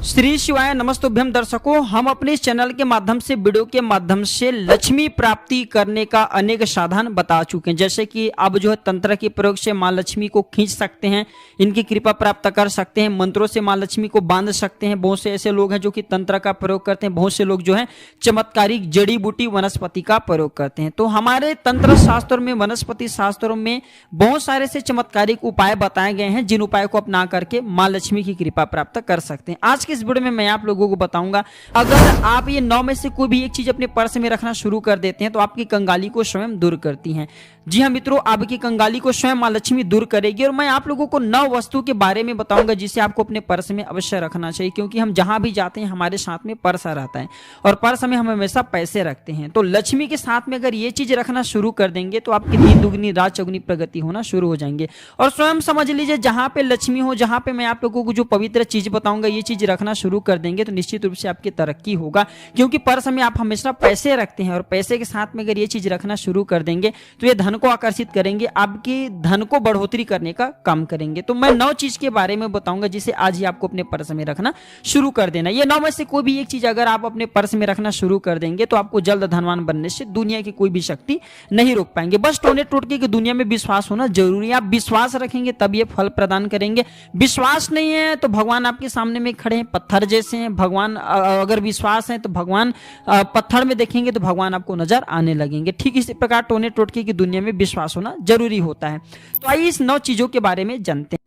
श्री शिवाय नमस्तुभ्यम दर्शकों, हम अपने इस चैनल के माध्यम से वीडियो के माध्यम से लक्ष्मी प्राप्ति करने का अनेक साधन बता चुके हैं। जैसे कि अब जो है तंत्र के प्रयोग से माँ लक्ष्मी को खींच सकते हैं, इनकी कृपा प्राप्त कर सकते हैं, मंत्रों से माँ लक्ष्मी को बांध सकते हैं। बहुत से ऐसे लोग हैं जो कि तंत्र का प्रयोग करते हैं, बहुत से लोग जो है चमत्कारिक जड़ी बूटी वनस्पति का प्रयोग करते हैं। तो हमारे तंत्र शास्त्रों में, वनस्पति शास्त्रों में बहुत सारे से चमत्कारिक उपाय बताए गए हैं, जिन उपायों को अपना करके माँ लक्ष्मी की कृपा प्राप्त कर सकते हैं। आज इस वीडियो में मैं आप लोगों को बताऊंगा, अगर आप ये 9 में से कोई भी एक चीज अपने पर्स में रखना शुरू कर देते हैं तो आपकी कंगाली को स्वयं दूर करती हैं। जी हाँ मित्रों, आपकी कंगाली को स्वयं माँ लक्ष्मी दूर करेगी। और मैं आप लोगों को 9 वस्तु के बारे में बताऊंगा जिसे आपको अपने पर्स में अवश्य रखना चाहिए, क्योंकि हम जहां भी जाते हैं हमारे साथ में पर्स रहता है और पर्स में हम हमेशा पैसे रखते हैं। तो लक्ष्मी के साथ में अगर ये चीज रखना शुरू कर देंगे तो आपकी दिन दुगनी रात चौगुनी प्रगति होना शुरू हो जाएंगे। और स्वयं समझ लीजिए, जहां पे लक्ष्मी हो, जहां पे मैं आप लोगों को जो पवित्र चीज बताऊंगा ये चीज रखना शुरू कर देंगे तो निश्चित रूप से आपकी तरक्की होगा, क्योंकि पर्स में आप हमेशा पैसे रखते हैं और पैसे के साथ में अगर ये चीज रखना शुरू कर देंगे तो ये धन को आकर्षित करेंगे, आपकी धन को बढ़ोतरी करने का काम करेंगे। तो मैं 9 चीज के बारे में बताऊंगा जिसे आज ही आपको अपने पर्स में रखना शुरू कर देना। ये 9 में से कोई भी एक चीज अगर आप अपने पर्स में रखना शुरू कर देंगे तो आपको जल्द धनवान बनने से दुनिया की कोई भी शक्ति नहीं रोक पाएंगे। बस टोने टोटके की दुनिया में विश्वास होना जरूरी है। आप विश्वास रखेंगे तब ये फल प्रदान करेंगे। विश्वास नहीं है तो भगवान आपके सामने में खड़े हैं, पत्थर जैसे हैं। भगवान अगर विश्वास है तो भगवान पत्थर में देखेंगे तो भगवान आपको नजर आने लगेंगे। ठीक इसी प्रकार टोने टोटके की दुनिया में विश्वास होना जरूरी होता है। तो आइए इस 9 चीजों के बारे में जानते हैं।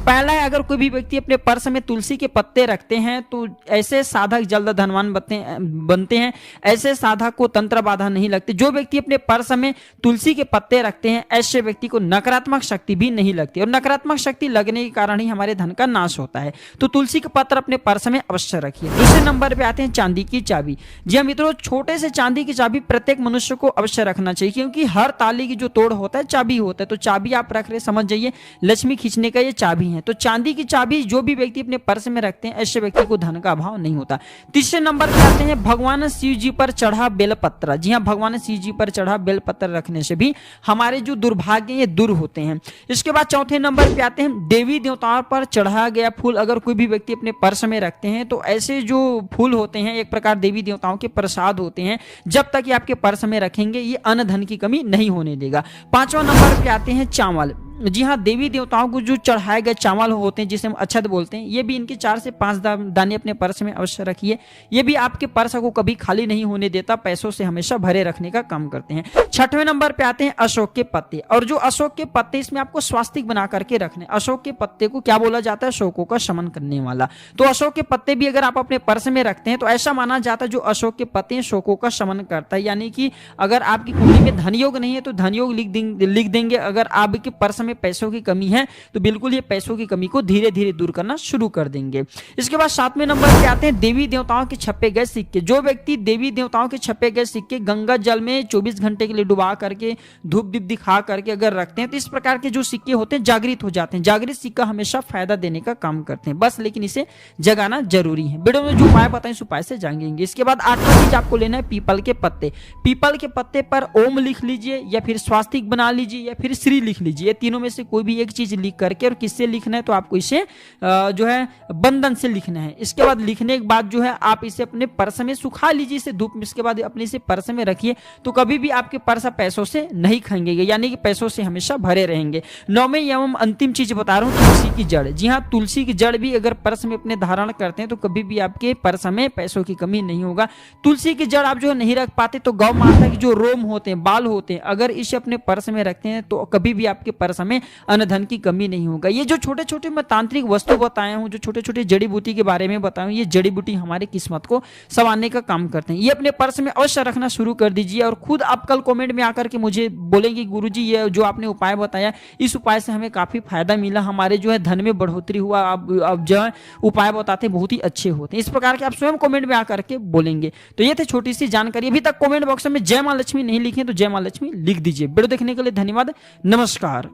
पहला है, अगर कोई भी व्यक्ति अपने पर्स में तुलसी के पत्ते रखते हैं तो ऐसे साधक जल्द धनवान बनते हैं। ऐसे साधक को तंत्र बाधा नहीं लगती। जो व्यक्ति अपने पर्स में तुलसी के पत्ते रखते हैं ऐसे व्यक्ति को नकारात्मक शक्ति भी नहीं लगती, और नकारात्मक शक्ति लगने के कारण ही हमारे धन का नाश होता है। तो तुलसी के पत्र अपने पर्स में अवश्य रखिए। दूसरे नंबर पे आते हैं चांदी की चाबी। जी हाँ मित्रों, छोटे से चांदी की चाबी प्रत्येक मनुष्य को अवश्य रखना चाहिए, क्योंकि हर ताली की जो तोड़ होता है चाबी होता है। तो चाबी आप रख रहे, समझ जाइए लक्ष्मी खींचने का ये चाबी है। तो चांदी की चाबी जो भी व्यक्ति अपने पर्स में रखते हैं ऐसे व्यक्ति को धन का अभाव नहीं होता। तीसरे नंबर पे आते हैं भगवान शिव जी पर चढ़ा बेलपत्र। जी हाँ, भगवान शिव जी पर चढ़ा बेलपत्र रखने से भी हमारे जो दुर्भाग्य ये दूर होते हैं। इसके बाद चौथे नंबर पे आते हैं देवी देवताओं पर चढ़ाया गया फूल। अगर कोई भी व्यक्ति अपने पर्स में रखते हैं तो ऐसे जो फूल होते हैं एक प्रकार देवी देवताओं के प्रसाद होते हैं। जब तक ये आपके पर्स में रखेंगे ये अन्न धन की कमी नहीं होने देगा। 5वां नंबर पे आते हैं चावल। जी हाँ, देवी देवताओं को जो चढ़ाए गए चावल होते हैं जिसे हम अक्षत बोलते हैं, ये भी इनके 4 से 5 दाने अपने पर्स में अवश्य रखिए। ये भी आपके पर्स को कभी खाली नहीं होने देता, पैसों से हमेशा भरे रखने का काम करते हैं। 6वें नंबर पे आते हैं अशोक के पत्ते। और जो अशोक के पत्ते इसमें आपको स्वास्तिक बना करके रखने। अशोक के पत्ते को क्या बोला जाता है? शोकों का शमन करने वाला। तो अशोक के पत्ते भी अगर आप अपने पर्स में रखते हैं तो ऐसा माना जाता है जो अशोक के पत्ते शोकों का शमन करता है। यानी कि अगर आपकी कुंडली में धन योग नहीं है तो धन योग लिख देंगे। अगर आपके पर्स में पैसों की कमी है तो बिल्कुल ये पैसों की कमी को धीरे धीरे दूर करना शुरू कर देंगे। इसके बाद 7वें नंबर पे आते हैं देवी देवताओं के छपे गए सिक्के। जो व्यक्ति देवी देवताओं के छपे गए सिक्के गंगा जल में 24 घंटे के लिए डुबा करके धूप दीप दिखा करके अगर रखते हैं तो इस प्रकार के जो सिक्के होते हैं जागृत हो जाते हैं। जागृत सिक्का हमेशा फायदा देने का काम करते हैं, बस लेकिन इसे जगाना जरूरी है। वीडियो में जो उपाय बताएं इस उपाय से जानेंगे। इसके बाद 8वां चीज आपको लेना है पीपल के पत्ते। पीपल के पत्ते पर ओम लिख लीजिए या फिर स्वास्तिक बना लीजिए या फिर श्री लिख लीजिए। तीनों में से कोई भी एक चीज लिख करके, और किससे लिखना है तो आपको इसे जो है बंधन से लिखना है। इसके बाद लिखने के बाद जो है आप इसे अपने पर्स में सुखा लीजिए, इसे धूप में। इसके बाद अपने इसे पर्स में रखिए तो कभी भी आपके पर्स पैसों से नहीं खाएंगे, यानी कि पैसों से हमेशा भरे रहेंगे। 9वें एवं अंतिम चीज बता रहा हूँ, तुलसी की जड़। जी हाँ, तुलसी की जड़ भी अगर पर्स में अपने धारण करते हैं तो कभी भी आपके पर्स में पैसों की कमी नहीं होगा। तुलसी की जड़ आप जो नहीं रख पाते तो गौ माता की जो रोम होते हैं, बाल होते हैं, अगर इसे अपने पर्स में रखते हैं तो कभी भी आपके पर्स में अन्न धन की कमी नहीं होगा। ये जो छोटे छोटे मैं तांत्रिक वस्तु बताया हूँ, जो छोटे छोटे जड़ी बूटी के बारे में बताया हूँ, ये जड़ी बूटी हमारी किस्मत को संवारने का काम करते हैं। ये अपने पर्स में अवश्य रखना शुरू कर दीजिए। और खुद आप कल कमेंट में आकर के मुझे बोलेंगे गुरुजी ये जो आपने उपाय बताया इस उपाय से हमें काफी फायदा मिला, हमारे जो है धन में बढ़ोतरी हुआ। अब जो है उपाय बताते बहुत ही अच्छे होते हैं। इस प्रकार के आप स्वयं कमेंट में आकर के बोलेंगे। तो ये थे छोटी सी जानकारी। अभी तक कमेंट बॉक्स में जय मां लक्ष्मी नहीं लिखे तो जय मां लक्ष्मी लिख दीजिए। वीडियो देखने के लिए धन्यवाद। नमस्कार।